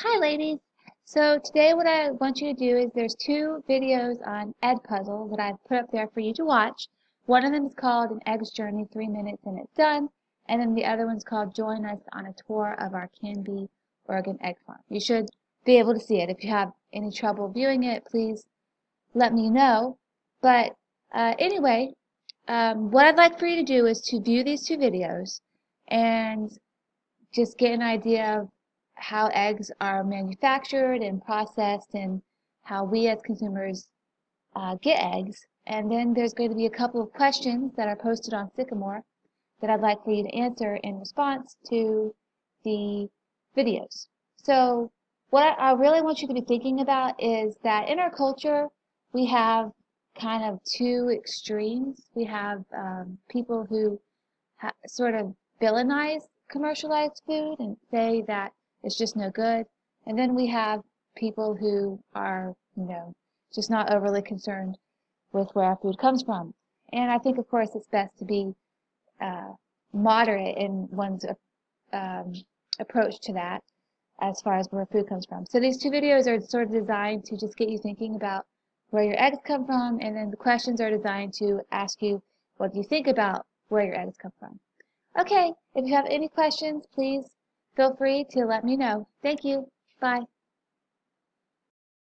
Hi ladies! So today what I want you to do is there's two videos on Edpuzzle that I've put up there for you to watch. One of them is called An Egg's Journey, 3 minutes and it's done. And then the other one's called Join Us on a Tour of Our Canby, Oregon Egg Farm. You should be able to see it. If you have any trouble viewing it, please let me know. But anyway, what I'd like for you to do is to view these two videos and just get an idea of how eggs are manufactured and processed and how we as consumers get eggs. And then there's going to be a couple of questions that are posted on Sycamore that I'd like for you to answer in response to the videos. So what I really want you to be thinking about is that in our culture we have kind of two extremes. We have people who sort of villainize commercialized food and say that it's just no good. And then we have people who are, just not overly concerned with where our food comes from. And I think, of course, it's best to be uh, moderate in one's um, approach to that as far as where food comes from. So these two videos are sort of designed to just get you thinking about where your eggs come from, and then the questions are designed to ask you what do you think about where your eggs come from. Okay, if you have any questions, please feel free to let me know. Thank you. Bye.